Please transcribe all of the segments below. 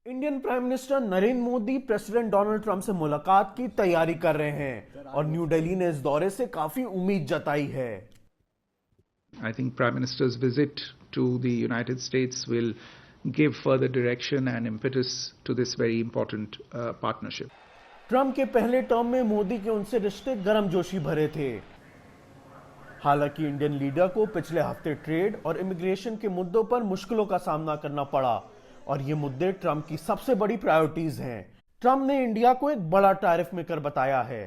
Indian prime minister Narendra Modi president Donald Trump से मुलाकात की तैयारी कर रहे हैं और न्यू दिल्ली ने इस दौरे से काफी उम्मीद जताई है। I think Prime Minister's visit to the United States will give further direction and impetus to this very important partnership. Trump के पहले टर्म में मोदी के उनसे रिश्ते गर्मजोशी भरे थे। हालांकि इंडियन लीडर को पिछले हफ्ते ट्रेड और इमिग्रेशन के मुद्दों पर मुश्किलों का सामना करना पड़ा और ये मुद्दे ट्रंप की सबसे बड़ी प्रायोरिटीज हैं। ट्रंप ने इंडिया को एक बड़ा टैरिफ मेकर बताया है।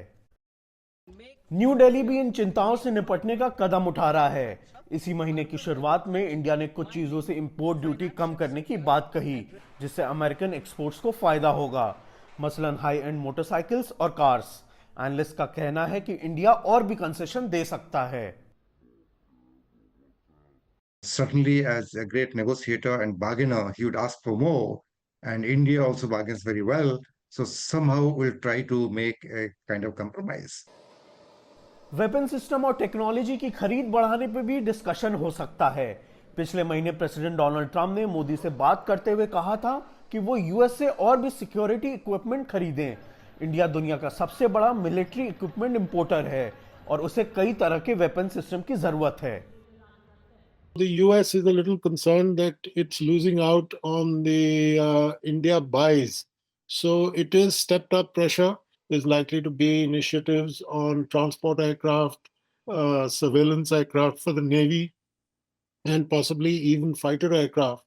न्यू दिल्ली भी इन चिंताओं से निपटने का कदम उठा रहा है। इसी महीने की शुरुआत में इंडिया ने कुछ चीजों से इंपोर्ट ड्यूटी कम करने की बात कही, जिससे अमेरिकन एक्सपोर्ट्स को फायदा होगा, मसलन हाई एंड मोटरसाइकिल्स और कार्स। एनालिस्ट का कहना है कि इंडिया और भी कंसेशन दे सकता है। Certainly, as a great negotiator and bargainer, he would ask for more, and India also bargains very well. So somehow we'll try to make a kind of compromise. Weapon system और technology की खरीद बढ़ाने पर भी discussion हो सकता है। पिछले महीने प्रेसिडेंट डोनाल्ड ट्रंप ने मोदी से बात करते हुए कहा था कि वो यूएस से और भी सिक्योरिटी इक्विपमेंट खरीदें। इंडिया दुनिया का सबसे बड़ा मिलिट्री इक्विपमेंट इंपोर्टर है और उसे कई तरह के वेपन सिस्टम की जरूरत है। The US is a little concerned that it's losing out on the India buys. So it is stepped up pressure. There's likely to be initiatives on transport aircraft, surveillance aircraft for the Navy, and possibly even fighter aircraft,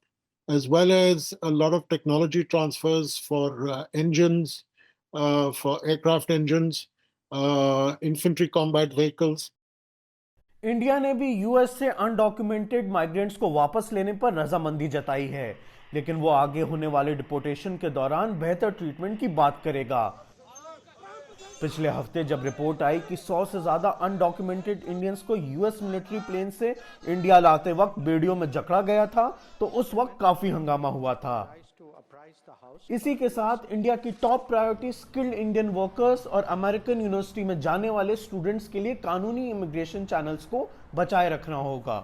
as well as a lot of technology transfers for engines, for aircraft engines, infantry combat vehicles. India ने भी US से undocumented migrants को वापस लेने पर रजामंदी जताई है, लेकिन वो आगे होने वाले डिपोर्टेशन के दौरान बेहतर ट्रीटमेंट की बात करेगा। पिछले हफ्ते जब रिपोर्ट आई कि 100 से ज्यादा अनडॉक्यूमेंटेड इंडियंस को यूएस मिलिट्री प्लेन से इंडिया लाते वक्त बेड़ियों में जकड़ा गया था, तो उस वक्त काफी हंगामा हुआ था। इसी के साथ इंडिया की top priority skilled Indian workers और अमेरिकन यूनिवर्सिटी में जाने वाले स्टूडेंट्स के लिए कानूनी इमिग्रेशन चैनल्स को बचाए रखना होगा।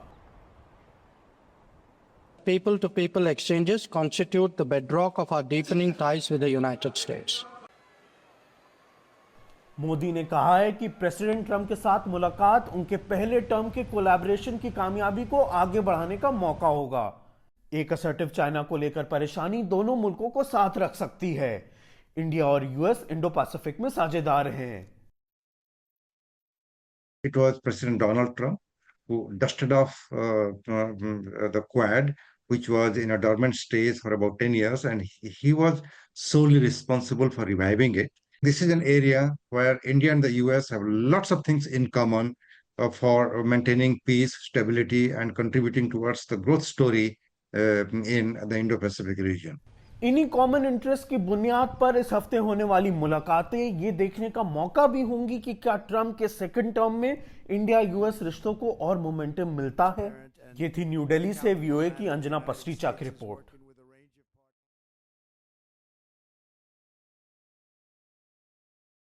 People to people exchanges constitute the bedrock of our deepening ties with the United States. Modi ने कहा है कि प्रेसिडेंट ट्रंप के साथ मुलाकात उनके पहले टर्म के कोलैबोरेशन की कामयाबी को आगे बढ़ाने का मौका होगा। एक असर्टिव चाइना को लेकर परेशानी दोनों मुल्कों को साथ रख सकती है। इंडिया और यूएस इंडो पैसिफिक में साझेदार हैं। It was President Donald Trump who dusted off the Quad, which was in a dormant stage for about 10 years, and he was solely responsible for reviving it. This is an area where India and the US have lots of things in common for maintaining peace, stability, and contributing towards the growth story in the Indo-Pacific region. इन्हीं common interest की बुनियाद पर इस हफ्ते होने वाली मुलाकातें ये देखने का मौका भी होंगी कि क्या ट्रंप के सेकंड टर्म में इंडिया यूएस रिश्तों को और मोमेंटम मिलता है। ये थी न्यू दिल्ली से वीओए की अंजना पसरीचा की रिपोर्ट।